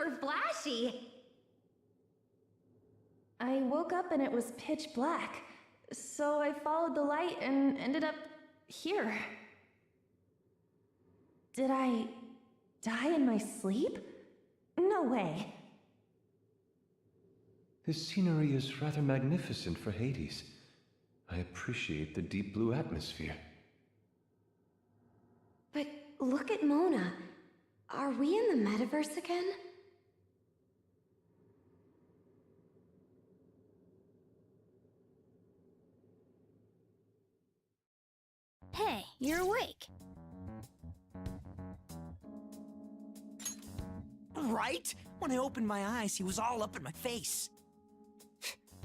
super flashy. I woke up and it was pitch black, so I followed the light and ended up here. Did I die in my sleep? No way. This scenery is rather magnificent for Hades. I appreciate the deep blue atmosphere. But look at Mona. Are we in the metaverse again? Hey, you're awake. Right? When I opened my eyes, he was all up in my face.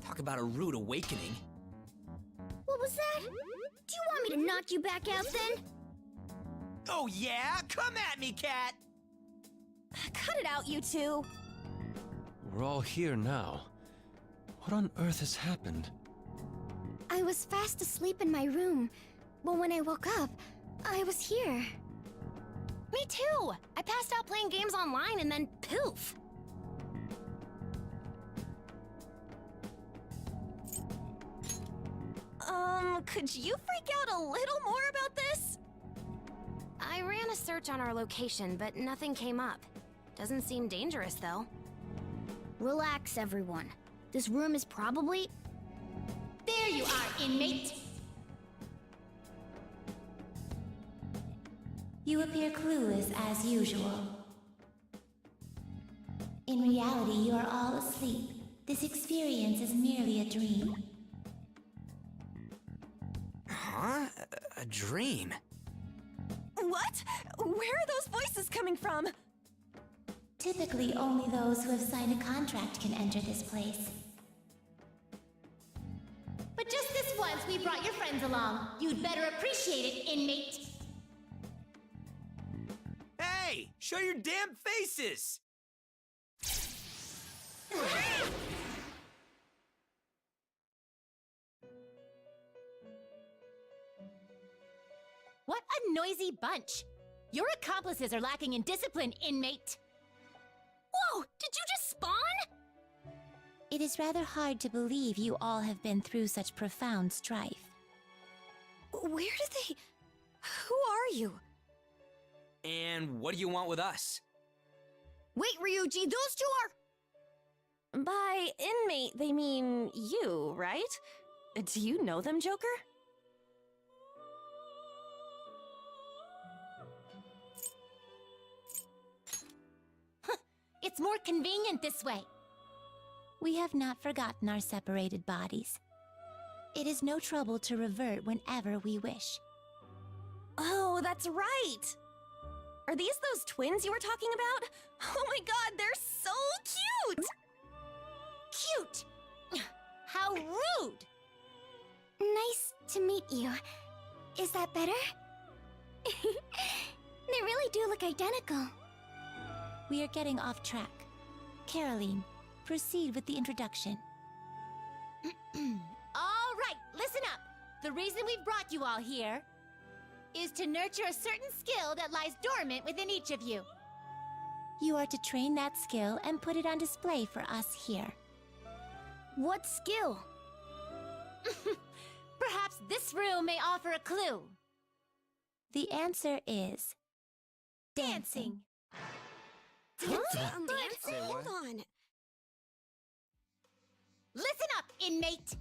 Talk about a rude awakening. What was that? Do you want me to knock you back out then? Oh yeah? Come at me, cat! Cut it out, you two. We're all here now. What on earth has happened? I was fast asleep in my room, but when I woke up, I was here. Me too! I passed out playing games online and then poof! Could you freak out a little more about this? I ran a search on our location, but nothing came up. Doesn't seem dangerous, though. Relax, everyone. This room is probably... There you are, inmate! You appear clueless as usual. In reality, you are all asleep. This experience is merely a dream. Huh? A dream? What? Where are those voices coming from? Typically, only those who have signed a contract can enter this place. But just this once, we brought your friends along. You'd better appreciate it, inmate. Hey! Show your damn faces! What a noisy bunch! Your accomplices are lacking in discipline, inmate! Whoa! Did you just spawn? It is rather hard to believe you all have been through such profound strife. Where did they... Who are you? And what do you want with us? Wait, Ryuji, those two are... By inmate, they mean you, right? Do you know them, Joker? It's more convenient this way. We have not forgotten our separated bodies. It is no trouble to revert whenever we wish. Oh, that's right! Are these those twins you were talking about? Oh my god, they're so cute! Cute! How rude! Nice to meet you. Is that better? They really do look identical. We are getting off track. Caroline, proceed with the introduction. All right, listen up. The reason we've brought you all here is to nurture a certain skill that lies dormant within each of you. You are to train that skill and put it on display for us here. What skill? Perhaps this room may offer a clue. The answer is... dancing. Dancing? Hold on. Listen up, inmate!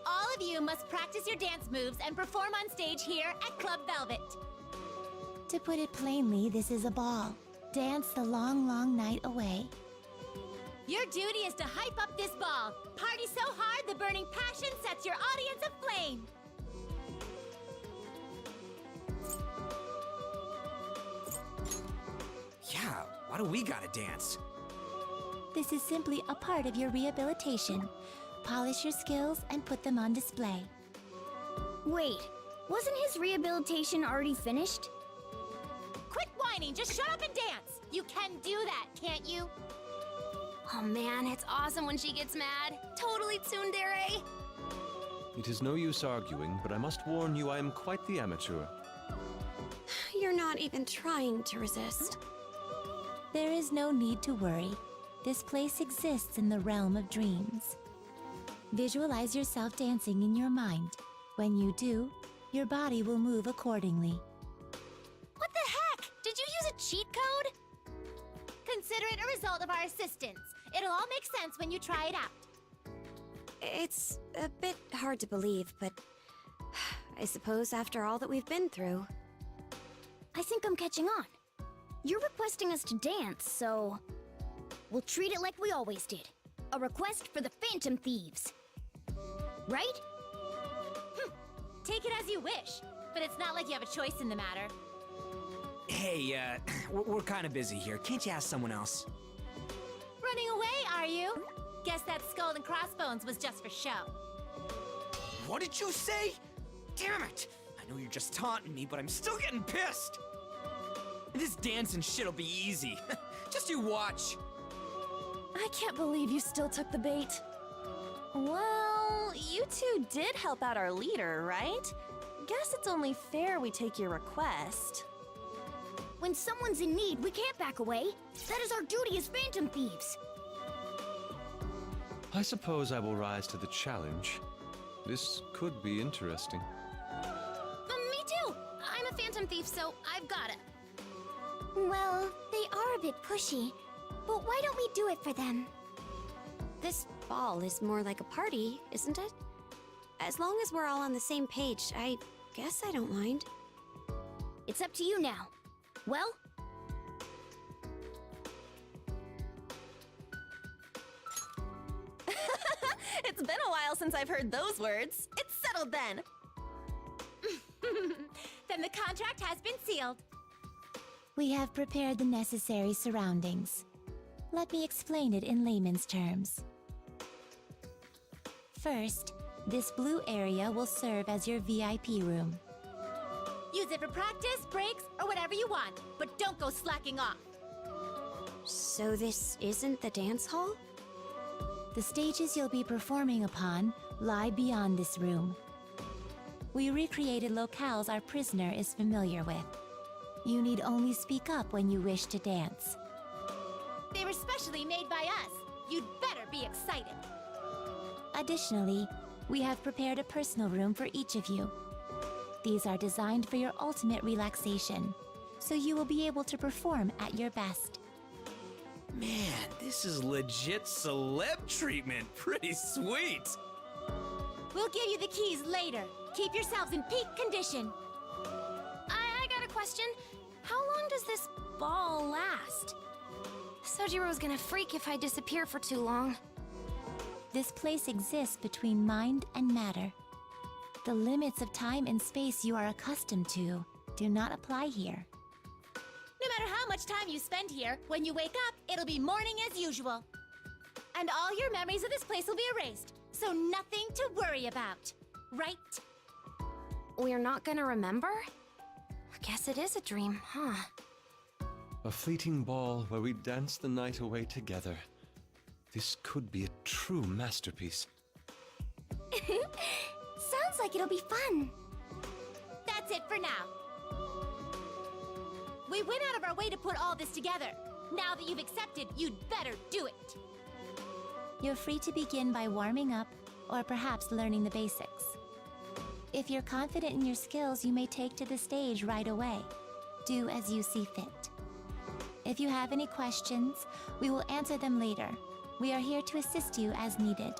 All of you must practice your dance moves and perform on stage here at Club Velvet. To put it plainly, this is a ball. Dance the long, long night away. Your duty is to hype up this ball. Party so hard the burning passion sets your audience aflame. Yeah, why do we gotta dance? This is simply a part of your rehabilitation. Polish your skills and put them on display. Wait, wasn't his rehabilitation already finished? Quit whining, just shut up and dance! You can do that, can't you? Oh man, it's awesome when she gets mad. Totally tsundere. It is no use arguing, but I must warn you I am quite the amateur. You're not even trying to resist. There is no need to worry. This place exists in the realm of dreams. Visualize yourself dancing in your mind. When you do, your body will move accordingly. What the heck? Did you use a cheat code? Consider it a result of our assistance. It'll all make sense when you try it out. It's a bit hard to believe, but I suppose after all that we've been through. I think I'm catching on. You're requesting us to dance, so we'll treat it like we always did. A request for the Phantom Thieves. Right? Take it as you wish, but it's not like you have a choice in the matter. Hey, we're kind of busy here. Can't you ask someone else? Running away, are you? Guess that skull and crossbones was just for show. What did you say? Damn it! I know you're just taunting me, but I'm still getting pissed! This dancing shit'll be easy. Just you watch. I can't believe you still took the bait. Well, you two did help out our leader, right? Guess it's only fair we take your request. When someone's in need, we can't back away. That is our duty as Phantom Thieves. I suppose I will rise to the challenge. This could be interesting. Me too. I'm a Phantom Thief, so I've got it. Well, they are a bit pushy, but why don't we do it for them? This ball is more like a party, isn't it? As long as we're all on the same page, I guess I don't mind. It's up to you now. Well, It's been a while since I've heard those words. It's settled then. Then the contract has been sealed. We have prepared the necessary surroundings. Let me explain it in layman's terms. First, this blue area will serve as your VIP room. Use it for practice, breaks, or whatever you want, but don't go slacking off. So this isn't the dance hall? The stages you'll be performing upon lie beyond this room. We recreated locales our prisoner is familiar with. You need only speak up when you wish to dance. They were specially made by us. You'd better be excited. Additionally, we have prepared a personal room for each of you. These are designed for your ultimate relaxation, so you will be able to perform at your best. Man, this is legit celeb treatment. Pretty sweet. We'll give you the keys later. Keep yourselves in peak condition. I got a question. How long does this ball last? Sojiro's gonna freak if I disappear for too long. This place exists between mind and matter. The limits of time and space you are accustomed to do not apply here. No matter how much time you spend here, when you wake up, it'll be morning as usual. And all your memories of this place will be erased, so nothing to worry about. Right? We're not gonna remember? I guess it is a dream, huh? A fleeting ball where we dance the night away together. This could be a true masterpiece. Sounds like it'll be fun. That's it for now. We went out of our way to put all this together. Now that you've accepted, you'd better do it. You're free to begin by warming up, or perhaps learning the basics. If you're confident in your skills, you may take to the stage right away. Do as you see fit. If you have any questions, we will answer them later. We are here to assist you as needed.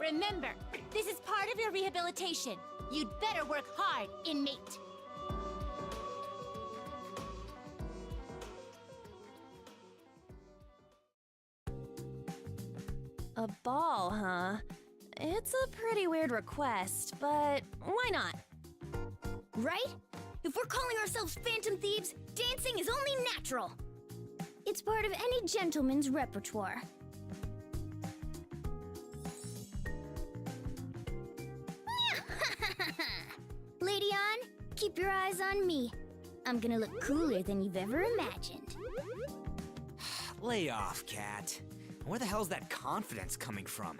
Remember, this is part of your rehabilitation. You'd better work hard, inmate. A ball, huh? It's a pretty weird request, but why not? Right? If we're calling ourselves Phantom Thieves, dancing is only natural. It's part of any gentleman's repertoire. Lady On, keep your eyes on me. I'm gonna look cooler than you've ever imagined. Lay off, Cat. Where the hell's that confidence coming from?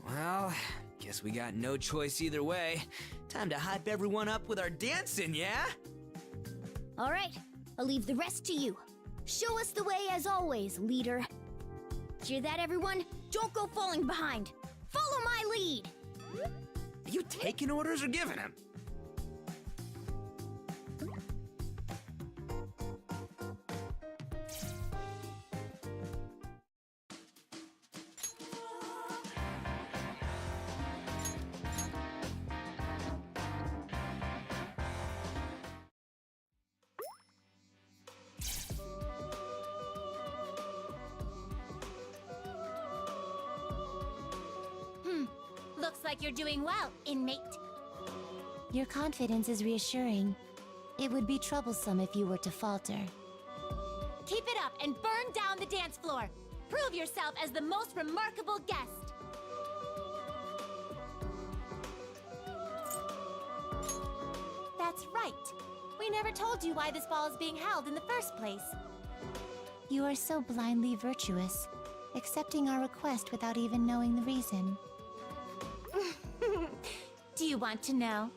Well, guess we got no choice either way. Time to hype everyone up with our dancing, yeah? All right, I'll leave the rest to you. Show us the way as always, leader. Hear that, everyone? Don't go falling behind. Follow my lead. Are you taking orders or giving them? Looks like you're doing well, inmate. Your confidence is reassuring. It would be troublesome if you were to falter. Keep it up and burn down the dance floor. Prove yourself as the most remarkable guest. That's right. We never told you why this ball is being held in the first place. You are so blindly virtuous, accepting our request without even knowing the reason. Do you want to know?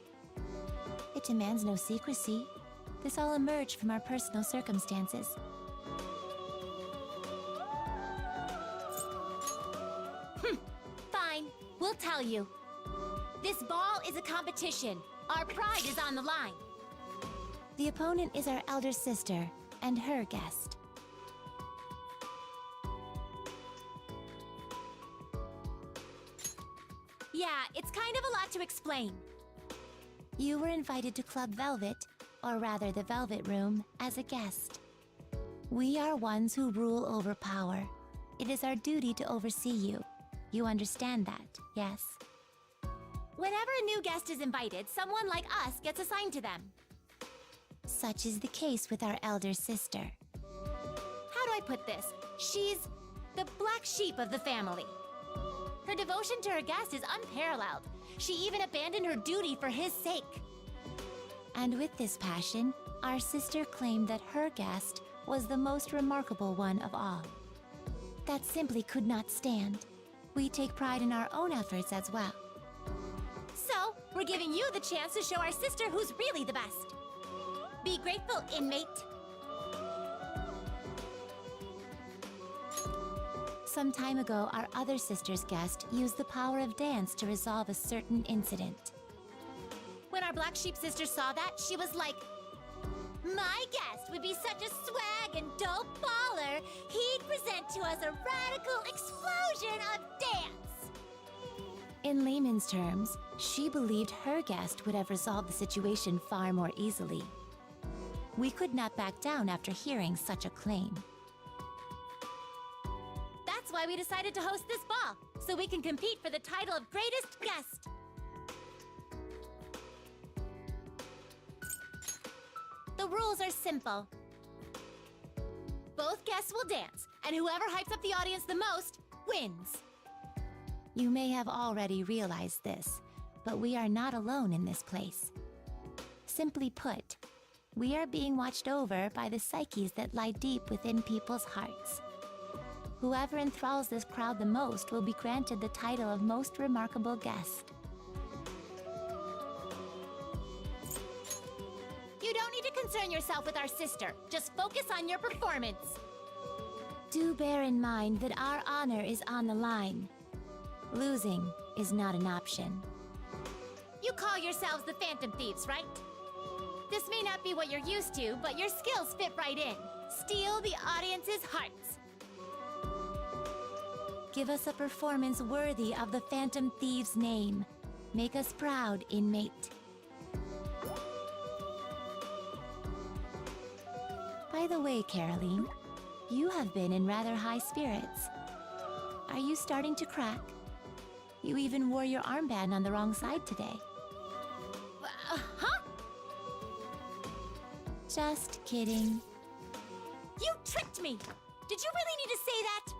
It demands no secrecy. This all emerged from our personal circumstances. Fine, we'll tell you. This ball is a competition. Our pride is on the line. The opponent is our elder sister and her guest. Yeah, it's kind of a lot to explain. You were invited to Club Velvet, or rather the Velvet Room, as a guest. We are ones who rule over power. It is our duty to oversee you. You understand that, yes? Whenever a new guest is invited, someone like us gets assigned to them. Such is the case with our elder sister. How do I put this? She's the black sheep of the family. Her devotion to her guest is unparalleled. She even abandoned her duty for his sake. And with this passion, our sister claimed that her guest was the most remarkable one of all. That simply could not stand. We take pride in our own efforts as well. So, we're giving you the chance to show our sister who's really the best. Be grateful, inmate. Some time ago, our other sister's guest used the power of dance to resolve a certain incident. When our black sheep sister saw that, she was like, my guest would be such a swag and dope baller, he'd present to us a radical explosion of dance. In layman's terms, she believed her guest would have resolved the situation far more easily. We could not back down after hearing such a claim. That's why we decided to host this ball, so we can compete for the title of greatest guest. The rules are simple. Both guests will dance, and whoever hypes up the audience the most wins. You may have already realized this, but we are not alone in this place. Simply put, we are being watched over by the psyches that lie deep within people's hearts. Whoever enthralls this crowd the most will be granted the title of Most Remarkable Guest. You don't need to concern yourself with our sister. Just focus on your performance. Do bear in mind that our honor is on the line. Losing is not an option. You call yourselves the Phantom Thieves, right? This may not be what you're used to, but your skills fit right in. Steal the audience's hearts. Give us a performance worthy of the Phantom Thieves' name. Make us proud, inmate. By the way, Caroline, you have been in rather high spirits. Are you starting to crack? You even wore your armband on the wrong side today. Huh? Just kidding. You tricked me! Did you really need to say that?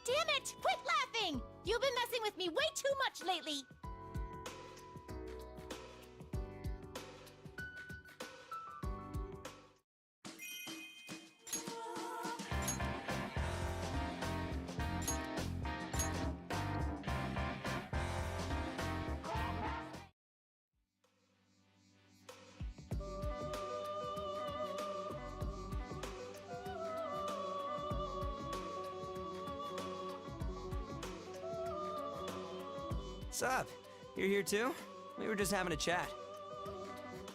Damn it! Quit laughing! You've been messing with me way too much lately! What's up? You're here too? We were just having a chat.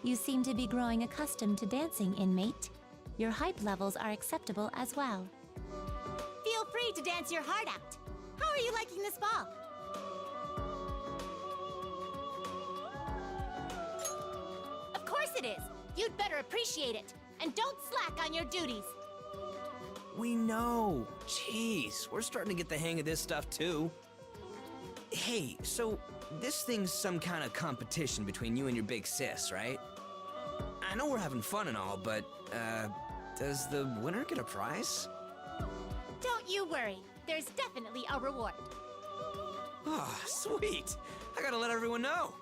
You seem to be growing accustomed to dancing, inmate. Your hype levels are acceptable as well. Feel free to dance your heart out. How are you liking this ball? Of course it is. You'd better appreciate it. And don't slack on your duties. We know. Jeez, we're starting to get the hang of this stuff too. Hey, so this thing's some kind of competition between you and your big sis, right? I know we're having fun and all, but, does the winner get a prize? Don't you worry. There's definitely a reward. Ah, sweet. I gotta let everyone know.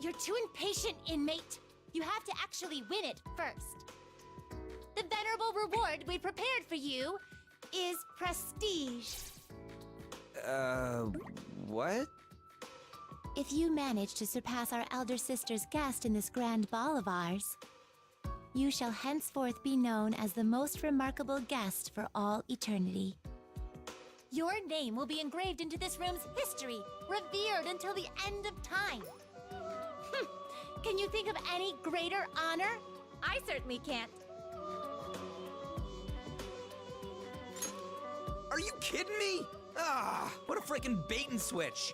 You're too impatient, inmate. You have to actually win it first. The venerable reward we prepared for you is prestige. What? If you manage to surpass our elder sister's guest in this grand ball of ours, you shall henceforth be known as the most remarkable guest for all eternity. Your name will be engraved into this room's history, revered until the end of time. Can you think of any greater honor? I certainly can't. Are you kidding me? Ah, what a freaking bait and switch.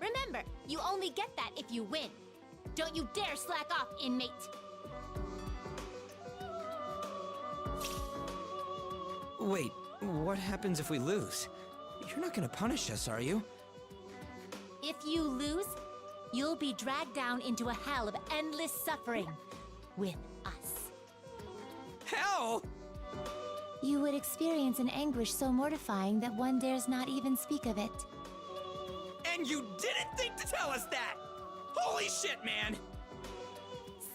Remember, you only get that if you win. Don't you dare slack off, inmate. Wait, what happens if we lose? You're not gonna punish us, are you? If you lose, you'll be dragged down into a hell of endless suffering with us. Hell! You would experience an anguish so mortifying that one dares not even speak of it. And you didn't think to tell us that! Holy shit, man!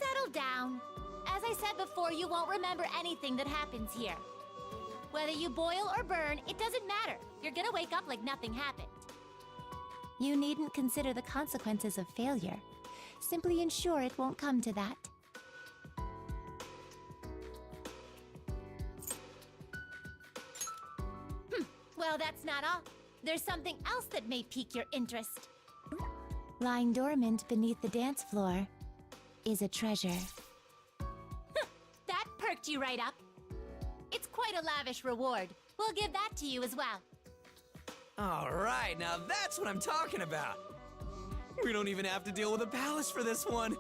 Settle down. As I said before, you won't remember anything that happens here. Whether you boil or burn, it doesn't matter. You're gonna wake up like nothing happened. You needn't consider the consequences of failure. Simply ensure it won't come to that. Well, that's not all. There's something else that may pique your interest. Lying dormant beneath the dance floor is a treasure. That perked you right up. It's quite a lavish reward. We'll give that to you as well. All right, now that's what I'm talking about. We don't even have to deal with a palace for this one.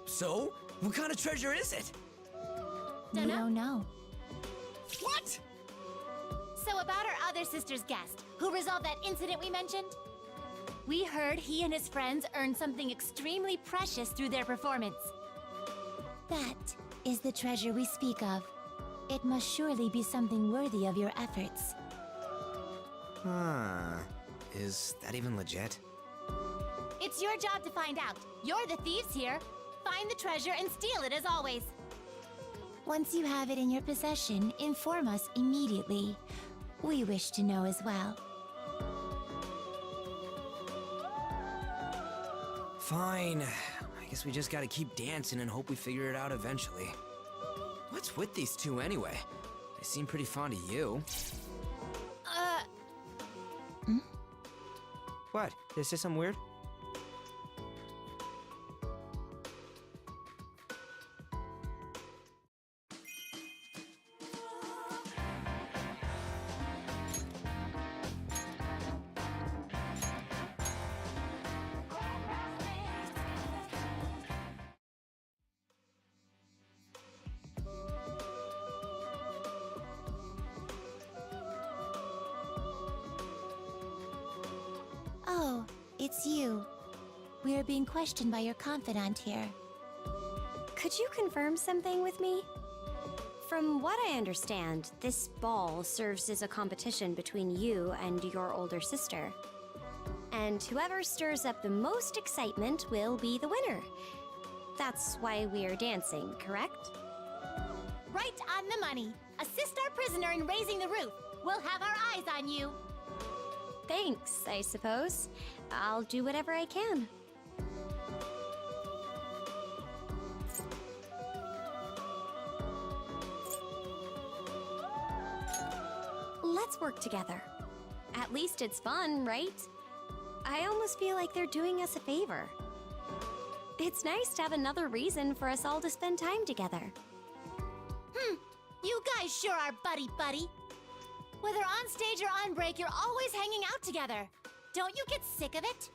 So, what kind of treasure is it? We don't know. What? So about our other sister's guest, who resolved that incident we mentioned? We heard he and his friends earned something extremely precious through their performance. That is the treasure we speak of. It must surely be something worthy of your efforts. Huh. Is that even legit? It's your job to find out. You're the thieves here. Find the treasure and steal it as always. Once you have it in your possession, inform us immediately. We wish to know as well. Fine. I guess we just gotta keep dancing and hope we figure it out eventually. What's with these two anyway? They seem pretty fond of you. What? Did I say something weird? Oh, it's you. We are being questioned by your confidant here. Could you confirm something with me? From what I understand, this ball serves as a competition between you and your older sister. And whoever stirs up the most excitement will be the winner. That's why we are dancing, correct? Right on the money. Assist our prisoner in raising the roof. We'll have our eyes on you. Thanks, I suppose. I'll do whatever I can. let's work together. At least it's fun, right? I almost feel like they're doing us a favor. It's nice to have another reason for us all to spend time together. You guys sure are buddy-buddy. Whether on stage or on break, you're always hanging out together. Don't you get sick of it?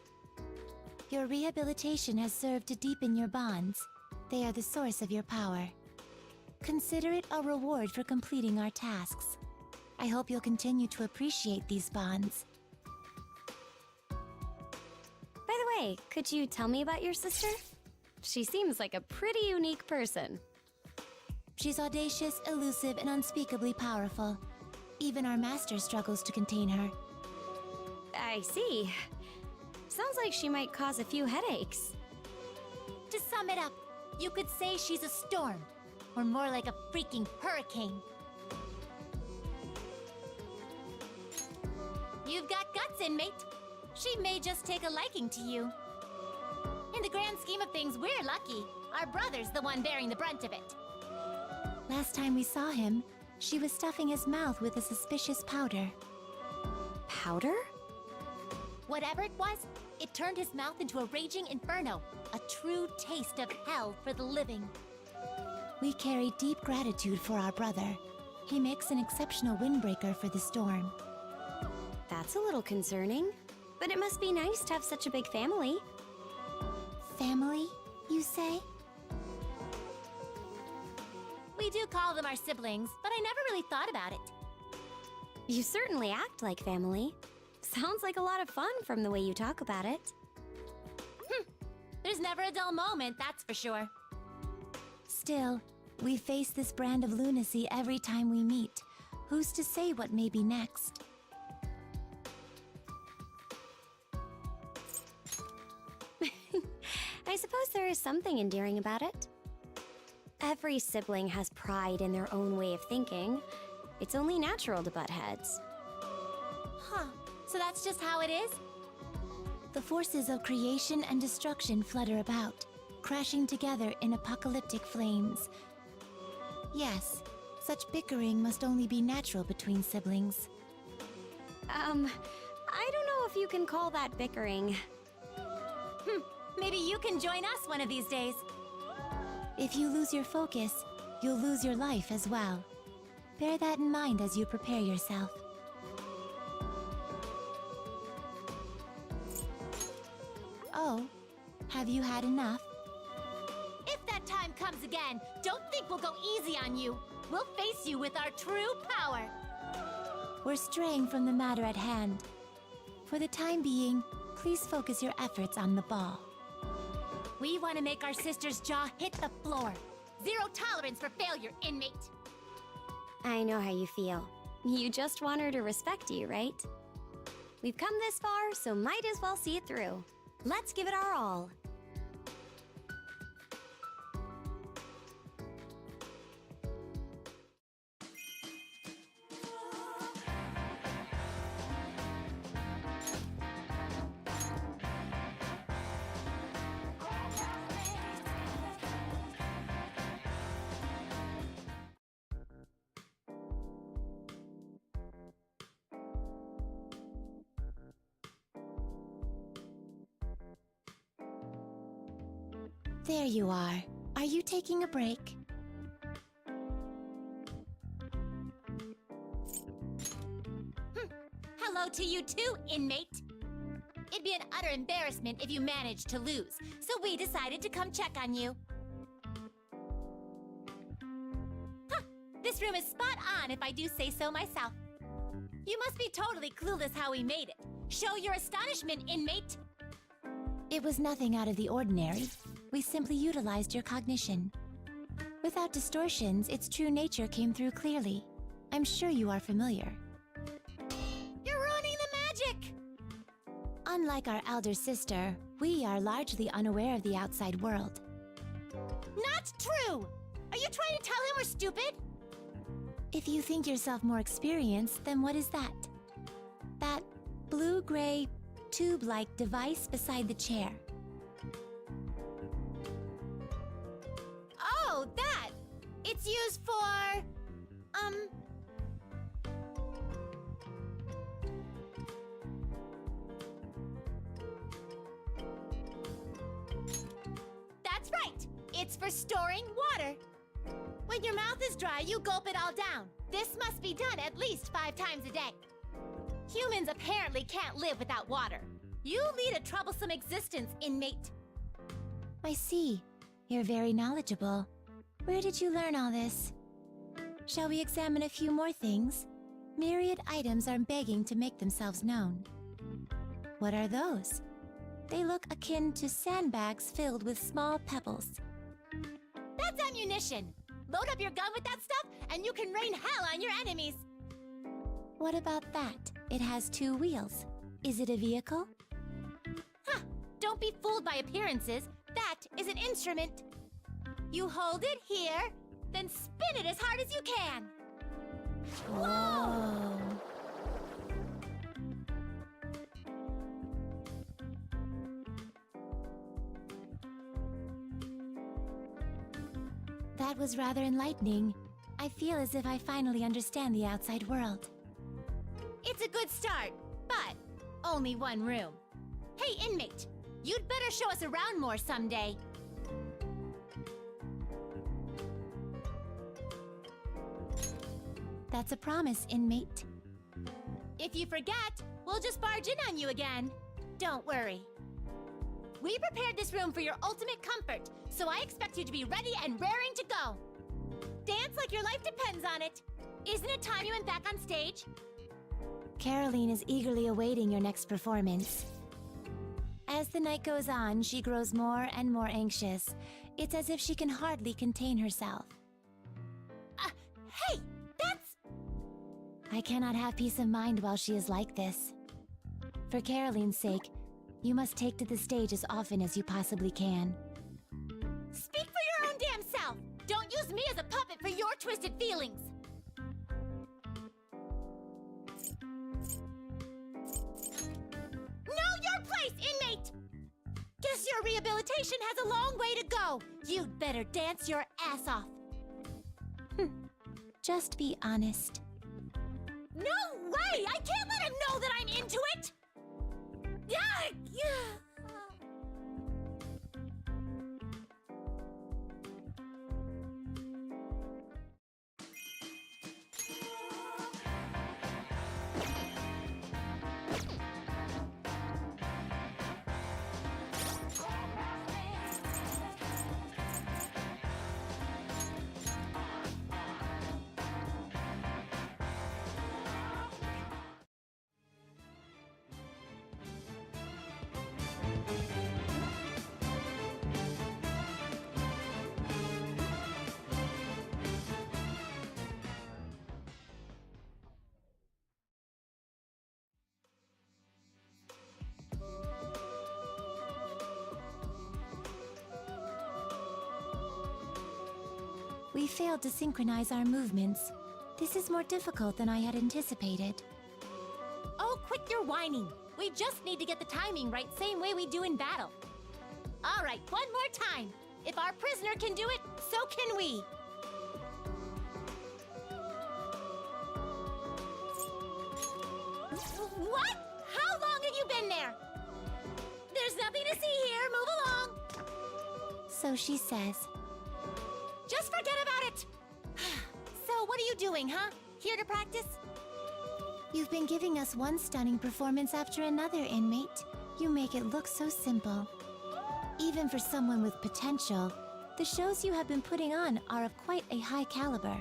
Your rehabilitation has served to deepen your bonds. They are the source of your power. Consider it a reward for completing our tasks. I hope you'll continue to appreciate these bonds. By the way, could you tell me about your sister? She seems like a pretty unique person. She's audacious, elusive, and unspeakably powerful. Even our master struggles to contain her. I see. Sounds like she might cause a few headaches. To sum it up, you could say she's a storm, or more like a freaking hurricane. You've got guts, inmate. She may just take a liking to you. In the grand scheme of things, we're lucky. Our brother's the one bearing the brunt of it. Last time we saw him, she was stuffing his mouth with a suspicious powder. Powder? Whatever it was, it turned his mouth into a raging inferno, a true taste of hell for the living. We carry deep gratitude for our brother. He makes an exceptional windbreaker for the storm. That's a little concerning. But it must be nice to have such a big family. Family, you say? We do call them our siblings, but I never really thought about it. You certainly act like family. Sounds like a lot of fun from the way you talk about it. There's never a dull moment, that's for sure. Still, we face this brand of lunacy every time we meet. Who's to say what may be next? I suppose there is something endearing about it. Every sibling has pride in their own way of thinking. It's only natural to butt heads. Huh, so that's just how it is? The forces of creation and destruction flutter about, crashing together in apocalyptic flames. Yes, such bickering must only be natural between siblings. I don't know if you can call that bickering. Maybe you can join us one of these days. If you lose your focus, you'll lose your life as well. Bear that in mind as you prepare yourself. Oh, have you had enough? If that time comes again, don't think we'll go easy on you. We'll face you with our true power. We're straying from the matter at hand. For the time being, please focus your efforts on the ball. We want to make our sister's jaw hit the floor. Zero tolerance for failure, inmate. I know how you feel. You just want her to respect you, right? We've come this far, so might as well see it through. Let's give it our all. There you are. Are you taking a break? Hello to you too, inmate. It'd be an utter embarrassment if you managed to lose, so we decided to come check on you. This room is spot on if I do say so myself. You must be totally clueless how we made it. Show your astonishment, inmate. It was nothing out of the ordinary. We simply utilized your cognition. Without distortions, its true nature came through clearly. I'm sure you are familiar. You're ruining the magic! Unlike our elder sister, we are largely unaware of the outside world. Not true! Are you trying to tell him we're stupid? If you think yourself more experienced, then what is that? That blue-gray, tube-like device beside the chair. Oh, that! It's used for... It's for storing water. When your mouth is dry, you gulp it all down. This must be done at least 5 times a day. Humans apparently can't live without water. You lead a troublesome existence, inmate. I see. You're very knowledgeable. Where did you learn all this? Shall we examine a few more things? Myriad items are begging to make themselves known. What are those? They look akin to sandbags filled with small pebbles. That's ammunition. Load up your gun with that stuff, and you can rain hell on your enemies. What about that? It has 2 wheels. Is it a vehicle? Huh. Don't be fooled by appearances. That is an instrument. You hold it here, then spin it as hard as you can. Whoa! That was rather enlightening. I feel as if I finally understand the outside world. It's a good start, but only one room. Hey, inmate, you'd better show us around more someday. That's a promise, inmate. If you forget, we'll just barge in on you again. Don't worry. We prepared this room for your ultimate comfort, so I expect you to be ready and raring to go. Dance like your life depends on it. Isn't it time you went back on stage? Caroline is eagerly awaiting your next performance. As the night goes on, she grows more and more anxious. It's as if she can hardly contain herself. Hey, that's... I cannot have peace of mind while she is like this. For Caroline's sake, you must take to the stage as often as you possibly can. Speak for your own damn self! Don't use me as a puppet for your twisted feelings! Know your place, inmate! Guess your rehabilitation has a long way to go. You'd better dance your ass off. Just be honest. No way! I can't let him know that I'm into it! We failed to synchronize our movements. This is more difficult than I had anticipated. Oh, quit your whining. We just need to get the timing right, same way we do in battle. All right, one more time. If our prisoner can do it, so can we. What? How long have you been there? There's nothing to see here. Move along. So she says. Just forget about it. So what are you doing, huh? Here to practice? You've been giving us one stunning performance after another, inmate. You make it look so simple. Even for someone with potential, the shows you have been putting on are of quite a high caliber.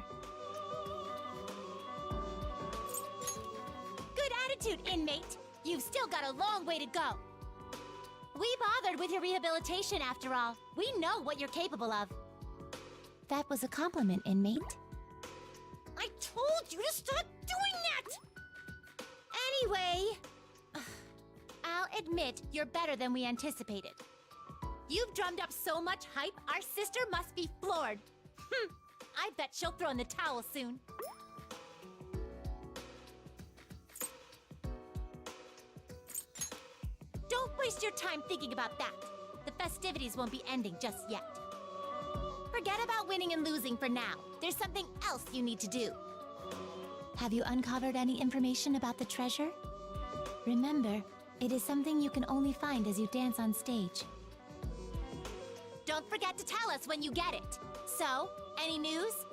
Good attitude, inmate. You've still got a long way to go. We bothered with your rehabilitation after all. We know what you're capable of. That was a compliment, inmate. I told you to stop doing that! Anyway, I'll admit you're better than we anticipated. You've drummed up so much hype, our sister must be floored. I bet she'll throw in the towel soon. Don't waste your time thinking about that. The festivities won't be ending just yet. Forget about winning and losing for now. There's something else you need to do. Have you uncovered any information about the treasure? Remember, it is something you can only find as you dance on stage. Don't forget to tell us when you get it. So, any news?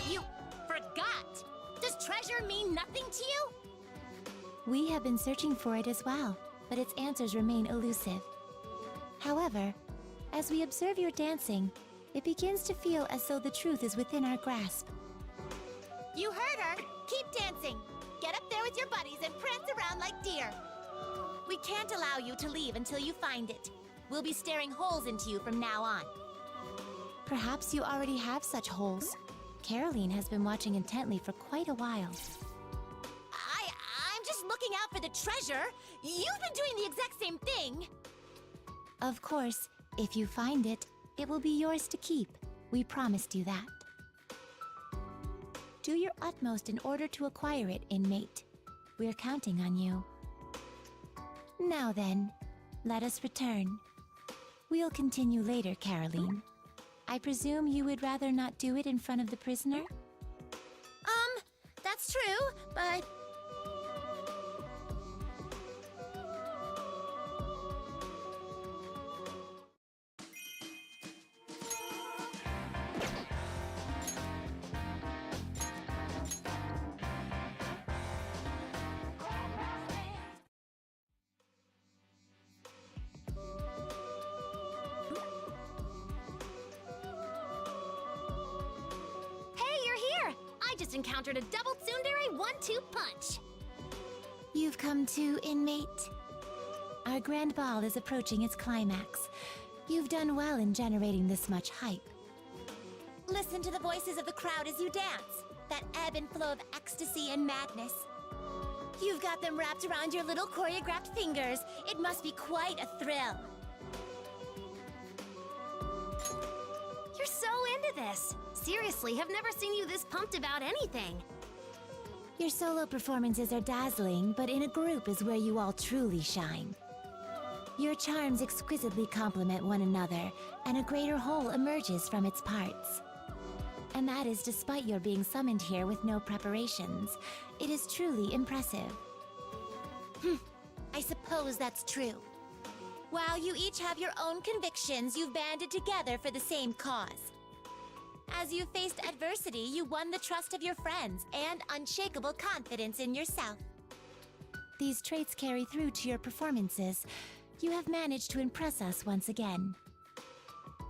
You forgot! Does treasure mean nothing to you? We have been searching for it as well, but its answers remain elusive. However, as we observe your dancing, it begins to feel as though the truth is within our grasp. You heard her! Keep dancing! Get up there with your buddies and prance around like deer! We can't allow you to leave until you find it. We'll be staring holes into you from now on. Perhaps you already have such holes. Caroline has been watching intently for quite a while. I'm just looking out for the treasure! You've been doing the exact same thing! Of course, if you find it, it will be yours to keep. We promised you that. Do your utmost in order to acquire it, inmate. We're counting on you. Now then, let us return. We'll continue later, Caroline. I presume you would rather not do it in front of the prisoner? That's true, but... just encountered a double tsundere 1-2 punch. You've come to, inmate. Our grand ball is approaching its climax. You've done well in generating this much hype. Listen to the voices of the crowd as you dance. That ebb and flow of ecstasy and madness. You've got them wrapped around your little choreographed fingers. It must be quite a thrill. You're so into this. Seriously, have never seen you this pumped about anything. Your solo performances are dazzling, but in a group is where you all truly shine. Your charms exquisitely complement one another, and a greater whole emerges from its parts. And that is despite your being summoned here with no preparations. It is truly impressive. I suppose that's true. While you each have your own convictions, you've banded together for the same cause. As you faced adversity, you won the trust of your friends and unshakable confidence in yourself. These traits carry through to your performances. You have managed to impress us once again.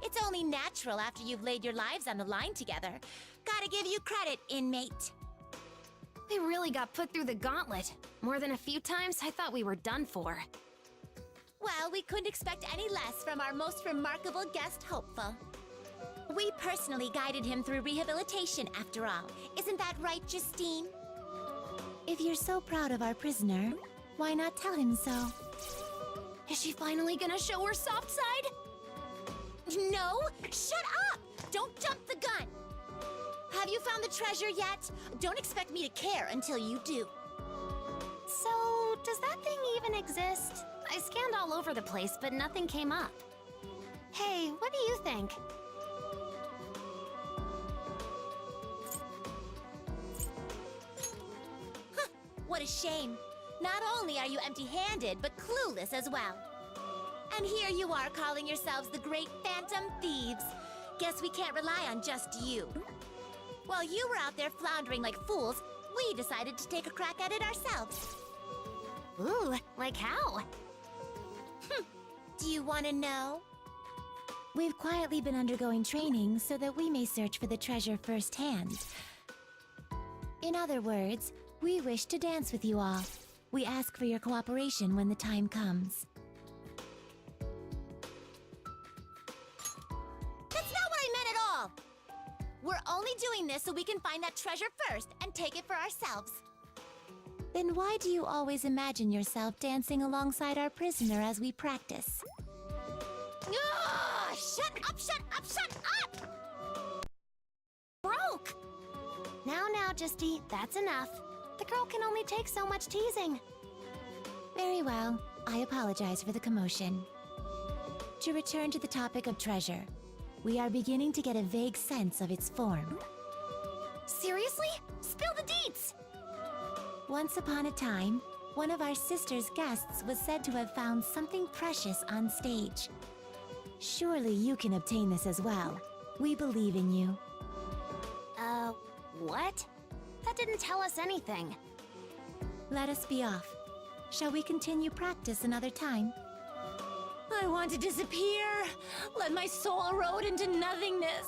It's only natural after you've laid your lives on the line together. Gotta give you credit, inmate. We really got put through the gauntlet. More than a few times, I thought we were done for. Well, we couldn't expect any less from our most remarkable guest hopeful. We personally guided him through rehabilitation, after all. Isn't that right, Justine? If you're so proud of our prisoner, why not tell him so? Is she finally gonna show her soft side? No! Shut up! Don't jump the gun! Have you found the treasure yet? Don't expect me to care until you do. So, does that thing even exist? I scanned all over the place, but nothing came up. Hey, what do you think? What a shame. Not only are you empty-handed, but clueless as well. And here you are calling yourselves the great Phantom Thieves. Guess we can't rely on just you. While you were out there floundering like fools, we decided to take a crack at it ourselves. Ooh, like how? Do you want to know? We've quietly been undergoing training so that we may search for the treasure firsthand. In other words, we wish to dance with you all. We ask for your cooperation when the time comes. That's not what I meant at all! We're only doing this so we can find that treasure first and take it for ourselves. Then why do you always imagine yourself dancing alongside our prisoner as we practice? Ah, shut up, shut up, shut up! Broke! Now, Justine, that's enough. The girl can only take so much teasing. Very well. I apologize for the commotion. To return to the topic of treasure, we are beginning to get a vague sense of its form. Seriously? Spill the deets! Once upon a time, One of our sister's guests was said to have found something precious on stage. Surely you can obtain this as well. We believe in you. What? That didn't tell us anything. Let us be off. Shall we continue practice another time? I want to disappear. Let my soul erode into nothingness.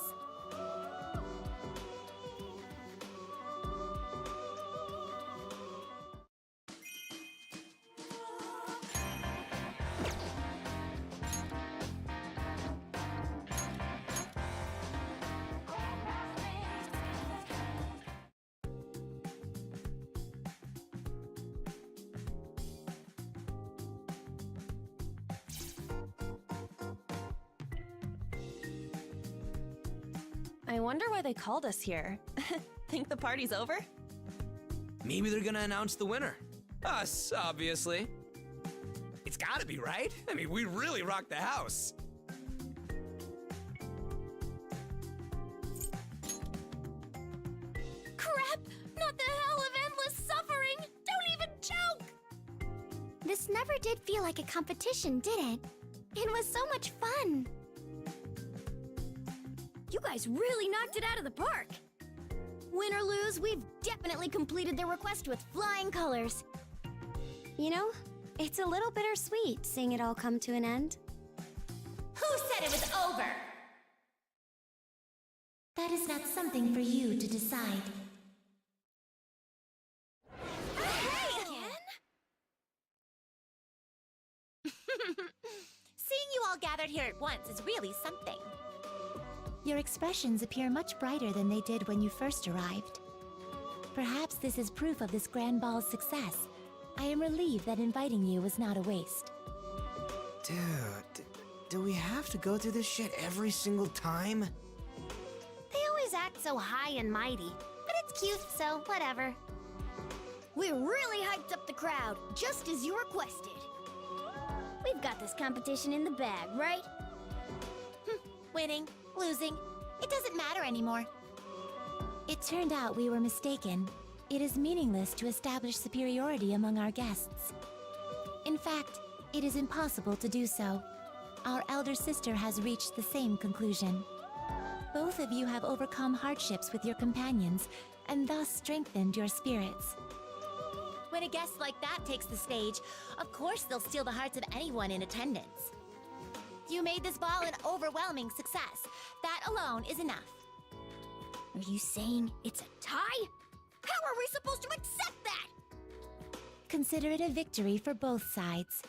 I wonder why they called us here. Think the party's over? Maybe they're gonna announce the winner. Us, obviously. It's gotta be, right? I mean, we really rocked the house. Crap! Not the hell of endless suffering! Don't even joke! This never did feel like a competition, did it? It was so much fun! You guys really knocked it out of the park! Win or lose, we've definitely completed the request with flying colors. You know, it's a little bittersweet seeing it all come to an end. Who said it was over? That is not something for you to decide. Seeing you all gathered here at once is really something. Your expressions appear much brighter than they did when you first arrived. Perhaps this is proof of this grand ball's success. I am relieved that inviting you was not a waste. Dude, do we have to go through this shit every single time? They always act so high and mighty, but it's cute, so whatever. We really hyped up the crowd, just as you requested. We've got this competition in the bag, right? Winning, losing, it doesn't matter anymore. It turned out we were mistaken. It is meaningless to establish superiority among our guests. In fact, it is impossible to do so. Our elder sister has reached the same conclusion. Both of you have overcome hardships with your companions, and thus strengthened your spirits. When a guest like that takes the stage, of course they'll steal the hearts of anyone in attendance. You made this ball an overwhelming success. That alone is enough. Are you saying it's a tie? How are we supposed to accept that? Consider it a victory for both sides.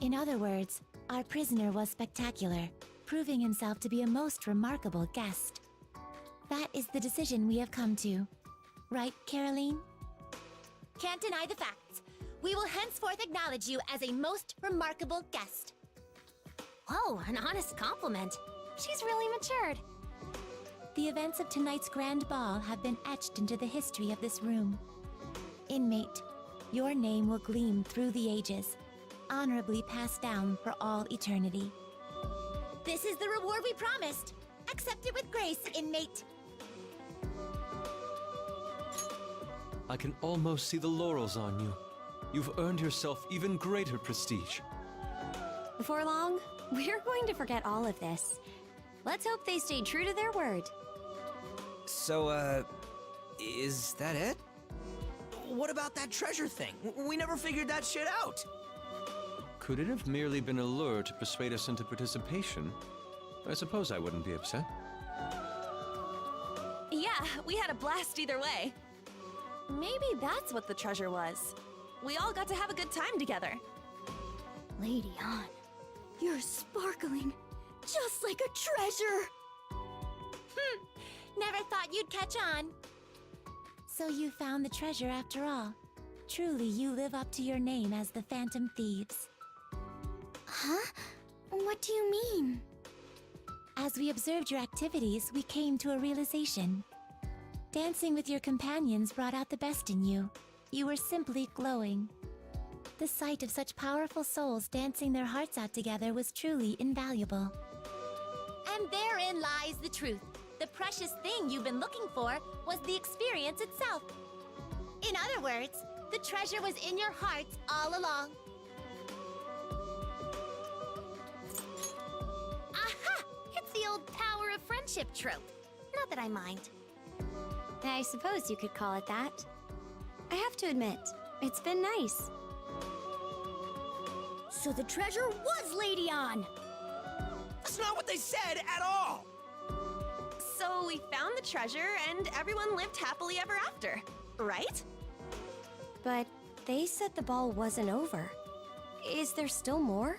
In other words, our prisoner was spectacular, proving himself to be a most remarkable guest. That is the decision we have come to. Right, Caroline? Can't deny the facts. We will henceforth acknowledge you as a most remarkable guest. Whoa, an honest compliment. She's really matured. The events of tonight's grand ball have been etched into the history of this room. Inmate, your name will gleam through the ages, honorably passed down for all eternity. This is the reward we promised. Accept it with grace, inmate. I can almost see the laurels on you. You've earned yourself even greater prestige. Before long, we're going to forget all of this. Let's hope they stay true to their word. So, is that it? What about that treasure thing? We never figured that shit out. Could it have merely been a lure to persuade us into participation? I suppose I wouldn't be upset. Yeah, we had a blast either way. Maybe that's what the treasure was. We all got to have a good time together. Lady An, you're sparkling, just like a treasure. Never thought you'd catch on. So you found the treasure after all. Truly, you live up to your name as the Phantom Thieves. Huh? What do you mean? As we observed your activities, we came to a realization. Dancing with your companions brought out the best in you. You were simply glowing. The sight of such powerful souls dancing their hearts out together was truly invaluable. And therein lies the truth. The precious thing you've been looking for was the experience itself. In other words, The treasure was in your hearts all along. Aha! It's the old power of friendship trope. Not that I mind. I suppose you could call it that. I have to admit, it's been nice. So the treasure was Lady On! That's not what they said at all! So we found the treasure and everyone lived happily ever after, right? But they said the ball wasn't over. Is there still more?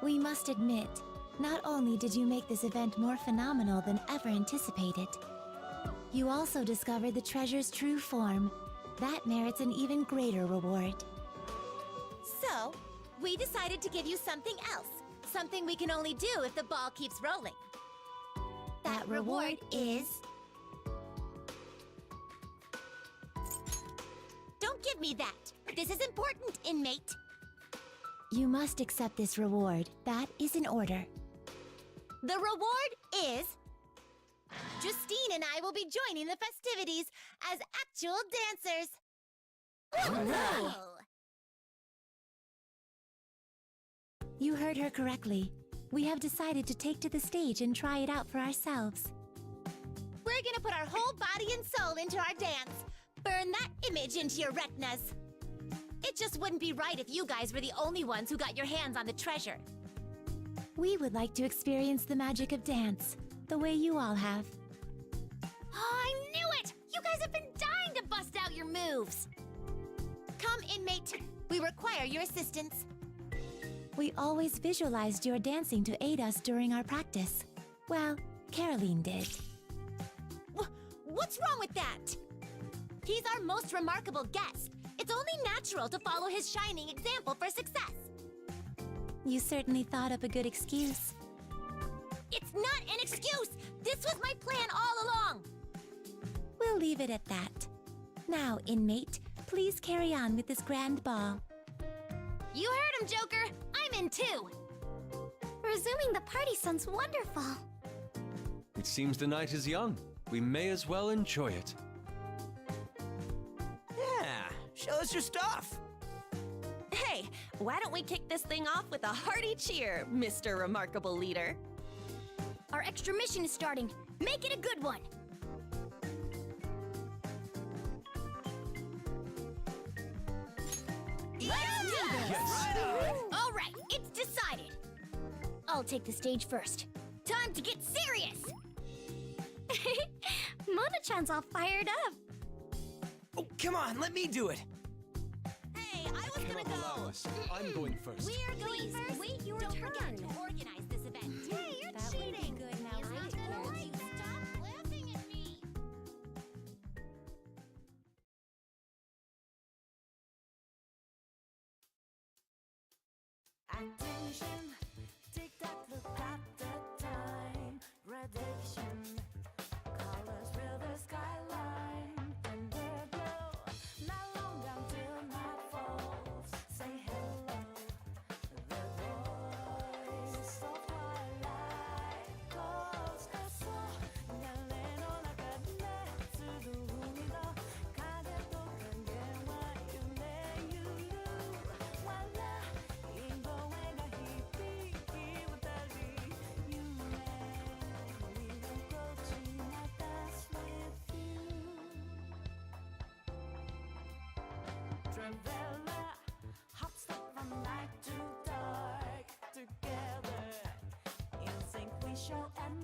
We must admit, not only did you make this event more phenomenal than ever anticipated, you also discovered the treasure's true form. That merits an even greater reward. So, we decided to give you something else. Something we can only do if the ball keeps rolling. That reward is... Don't give me that! This is important, inmate! You must accept this reward. That is in order. The reward is... Justine and I will be joining the festivities as actual dancers! Whoa! You heard her correctly. We have decided to take to the stage and try it out for ourselves. We're gonna put our whole body and soul into our dance. Burn that image into your retinas. It just wouldn't be right if you guys were the only ones who got your hands on the treasure. We would like to experience the magic of dance, the way you all have. Oh, I knew it! You guys have been dying to bust out your moves! Come, inmate. We require your assistance. We always visualized your dancing to aid us during our practice. Well, Caroline did. What's wrong with that? He's our most remarkable guest. It's only natural to follow his shining example for success. You certainly thought up a good excuse. It's not an excuse! This was my plan all along! We'll leave it at that. Now, inmate, please carry on with this grand ball. You heard him, Joker! I'm in too! Resuming the party sounds wonderful. It seems the night is young. We may as well enjoy it. Yeah, show us your stuff! Hey, why don't we kick this thing off with a hearty cheer, Mr. Remarkable Leader? Our extra mission is starting. Make it a good one! Let's do this! Right on! All right, it's decided. I'll take the stage first. Time to get serious! Mona-chan's all fired up. Oh, come on, let me do it! Hey, I was gonna go. I'm going first. We're going first. wait your Don't turn. forget to organize this event. Hey, you're That would be cheating! good now, It's right? not gonna like stop laughing at me. Attention, tick tock, look at the time. Prediction, colors fill the skyline. Underglow, not long until night falls. Say hello, the voice of twilight calls. 가서 날래 올라갔네. 수두훈이도 가게도 강계와 유네 유유. 완라 인도회가 희비기와 달리 유네. We will go to my dance with you. Traveler, hop step from night to dark. Together, in sync we show and